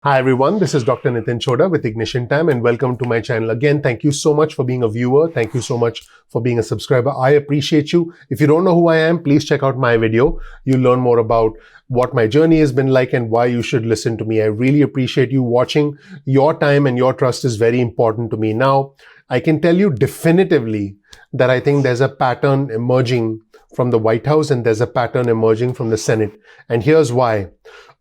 Hi everyone, this is Dr. Nitin Chhoda with Ignition Time and welcome to my channel. Again, thank you so much for being a viewer. Thank you so much for being a subscriber. I appreciate you. If you don't know who I am, please check out my video. You'll learn more about what my journey has been like and why you should listen to me. I really appreciate you watching. Your time and your trust is very important to me. Now, I can tell you definitively that I think there's a pattern emerging from the White House and there's a pattern emerging from the Senate. And here's why.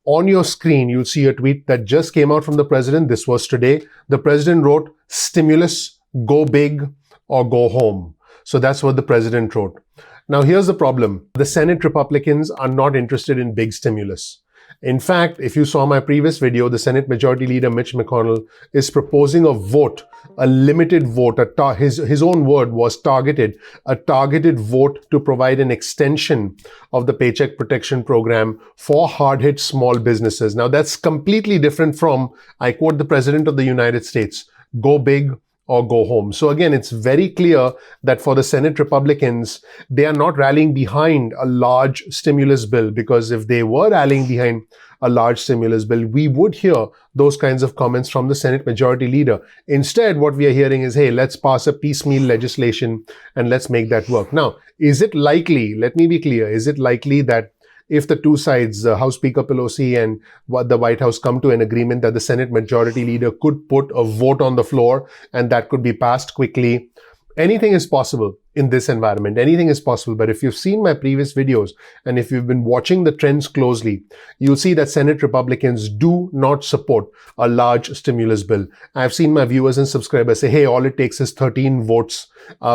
On your screen, you'll see a tweet that just came out from the president. This was today. The president wrote, "Stimulus, go big or go home." So that's what the president wrote. Now, here's the problem. The Senate Republicans are not interested in big stimulus. In fact, if you saw my previous video, the Senate Majority Leader Mitch McConnell is proposing a vote, a limited vote. His own word was targeted, a targeted vote to provide an extension of the Paycheck Protection Program for hard-hit small businesses. Now, that's completely different from, I quote the President of the United States, "Go big or go home." So again, it's very clear that for the Senate Republicans, they are not rallying behind a large stimulus bill, because if they were rallying behind a large stimulus bill, we would hear those kinds of comments from the Senate Majority Leader. Instead, what we are hearing is, hey, let's pass a piecemeal legislation and let's make that work. Now, is it likely, let me be clear, is it likely that if the two sides, House Speaker Pelosi and the White House, come to an agreement that the Senate Majority Leader could put a vote on the floor and that could be passed quickly? Anything is possible in this environment. Anything is possible. But if you've seen my previous videos and if you've been watching the trends closely, you'll see that Senate Republicans do not support a large stimulus bill. I've seen my viewers and subscribers say, hey, all it takes is 13 votes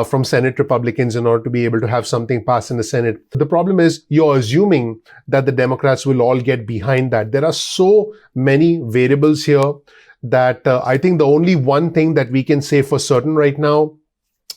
from Senate Republicans in order to be able to have something pass in the Senate. The problem is you're assuming that the Democrats will all get behind that. There are so many variables here that I think the only one thing that we can say for certain right now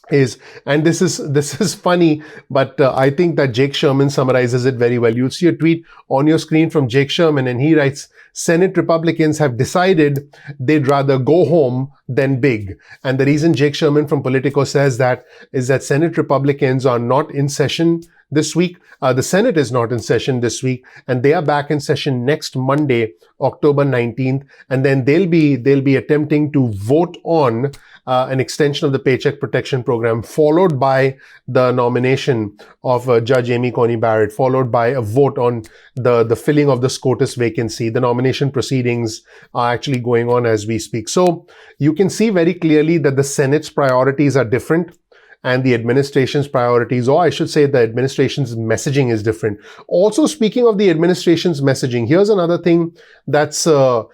is, and this is funny, but I think that Jake Sherman summarizes it very well. You'll see a tweet on your screen from Jake Sherman, and he writes, "Senate Republicans have decided they'd rather go home than big." And the reason Jake Sherman from Politico says that is that Senate Republicans are not in session this week. The Senate is not in session this week, and they are back in session next Monday, October 19th, and then they'll be attempting to vote on an extension of the Paycheck Protection Program, followed by the nomination of Judge Amy Coney Barrett, followed by a vote on the filling of the SCOTUS vacancy. The nomination proceedings are actually going on as we speak. So you can see very clearly that the Senate's priorities are different and the administration's priorities, or I should say the administration's messaging, is different. Also, speaking of the administration's messaging, here's another thing that's a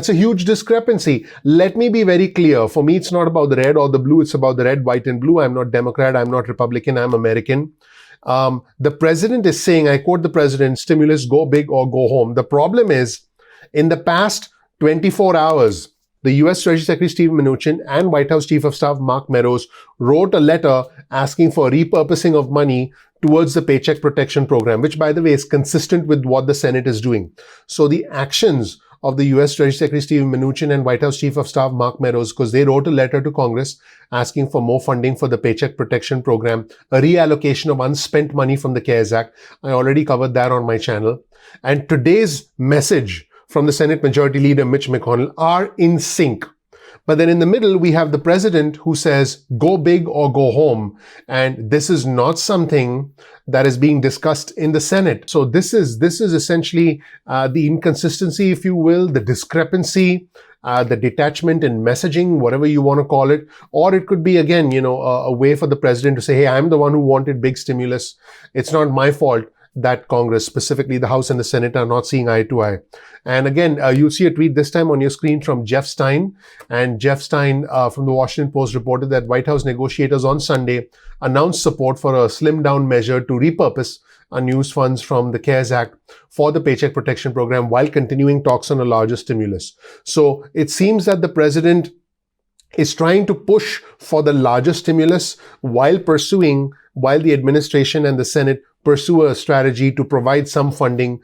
huge discrepancy. Let me be very clear. For me, it's not about the red or the blue. It's about the red, white, and blue. I'm not Democrat. I'm not Republican. I'm American. The president is saying, I quote the president, "Stimulus, go big or go home." The problem is, in the past 24 hours, the U.S. Treasury Secretary Steve Mnuchin and White House Chief of Staff Mark Meadows wrote a letter asking for repurposing of money towards the Paycheck Protection Program, which, by the way, is consistent with what the Senate is doing. So the actions of the U.S. Treasury Secretary Steve Mnuchin and White House Chief of Staff Mark Meadows, because they wrote a letter to Congress asking for more funding for the Paycheck Protection Program, a reallocation of unspent money from the CARES Act. I already covered that on my channel. And today's message from the Senate Majority Leader Mitch McConnell are in sync. But then in the middle, we have the president who says, go big or go home. And this is not something that is being discussed in the Senate. So this is essentially the inconsistency, if you will, the discrepancy, the detachment in messaging, whatever you want to call it. Or it could be, again, a way for the president to say, hey, I'm the one who wanted big stimulus. It's not my fault that Congress, specifically the House and the Senate, are not seeing eye to eye. And again, you'll see a tweet this time on your screen from Jeff Stein. And Jeff Stein from the Washington Post reported that White House negotiators on Sunday announced support for a slimmed-down measure to repurpose unused funds from the CARES Act for the Paycheck Protection Program while continuing talks on a larger stimulus. So it seems that the president is trying to push for the larger stimulus while the administration and the Senate pursue a strategy to provide some funding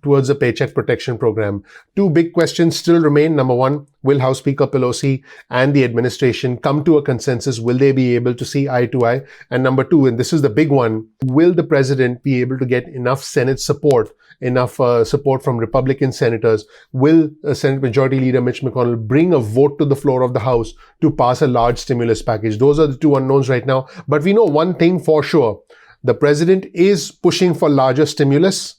towards the Paycheck Protection Program. Two big questions still remain. Number one, will House Speaker Pelosi and the administration come to a consensus? Will they be able to see eye to eye? And number two, and this is the big one, will the president be able to get enough Senate support, enough support from Republican senators? Will Senate Majority Leader Mitch McConnell bring a vote to the floor of the House to pass a large stimulus package? Those are the two unknowns right now. But we know one thing for sure. The president is pushing for larger stimulus,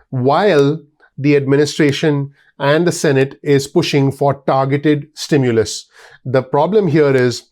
while the administration and the Senate is pushing for targeted stimulus. The problem here is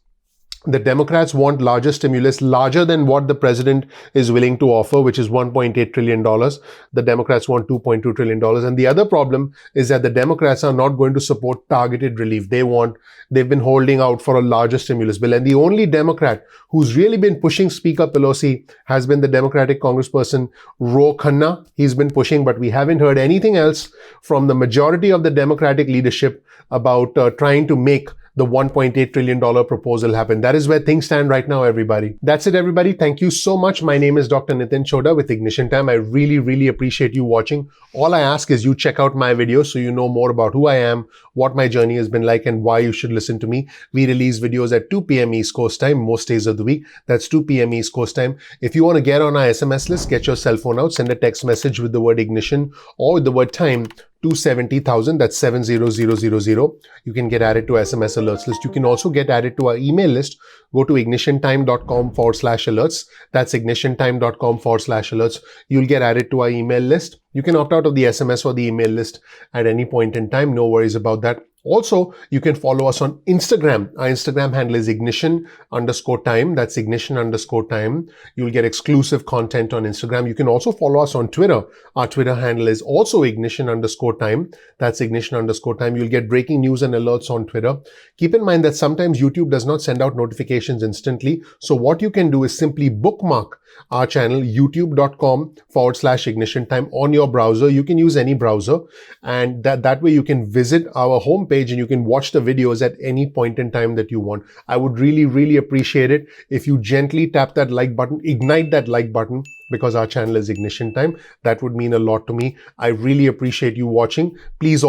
the Democrats want larger stimulus, larger than what the president is willing to offer, which is $1.8 trillion. The Democrats want $2.2 trillion. And the other problem is that the Democrats are not going to support targeted relief. They've been holding out for a larger stimulus bill. And the only Democrat who's really been pushing Speaker Pelosi has been the Democratic Congressperson Ro Khanna. He's been pushing, but we haven't heard anything else from the majority of the Democratic leadership about trying to make the $1.8 trillion proposal happen. That is where things stand right now, everybody. That's it, everybody. Thank you so much. My name is Dr. Nitin Chhoda with Ignition Time. I really, really appreciate you watching. All I ask is you check out my videos so you know more about who I am, what my journey has been like, and why you should listen to me. We release videos at 2 p.m. East Coast time, most days of the week. That's 2 p.m. East Coast time. If you want to get on our SMS list, get your cell phone out, send a text message with the word ignition or with the word time to 70,000, that's 70000. You can get added to SMS alerts list. You can also get added to our email list. Go to ignitiontime.com/alerts. That's ignitiontime.com/alerts. You'll get added to our email list. You can opt out of the SMS or the email list at any point in time. No worries about that. Also, you can follow us on Instagram. Our Instagram handle is ignition_time. That's ignition_time. You'll get exclusive content on Instagram. You can also follow us on Twitter. Our Twitter handle is also ignition_time. That's ignition_time. You'll get breaking news and alerts on Twitter. Keep in mind that sometimes YouTube does not send out notifications instantly. So what you can do is simply bookmark our channel, youtube.com/ignition time on your browser. You can use any browser, and that way you can visit our homepage and you can watch the videos at any point in time that you want. I would really, really appreciate it if you gently tap that like button, ignite that like button, because our channel is Ignition Time. That would mean a lot to me. I really appreciate you watching. Please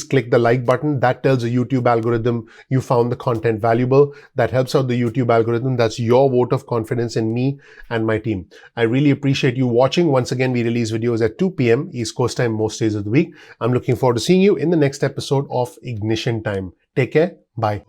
click the like button. That tells the YouTube algorithm you found the content valuable. That helps out the YouTube algorithm. That's your vote of confidence in me and my team. I really appreciate you watching. Once again, we release videos at 2 p.m. East Coast time most days of the week. I'm looking forward to seeing you in the next episode of Ignition Time. Take care. Bye.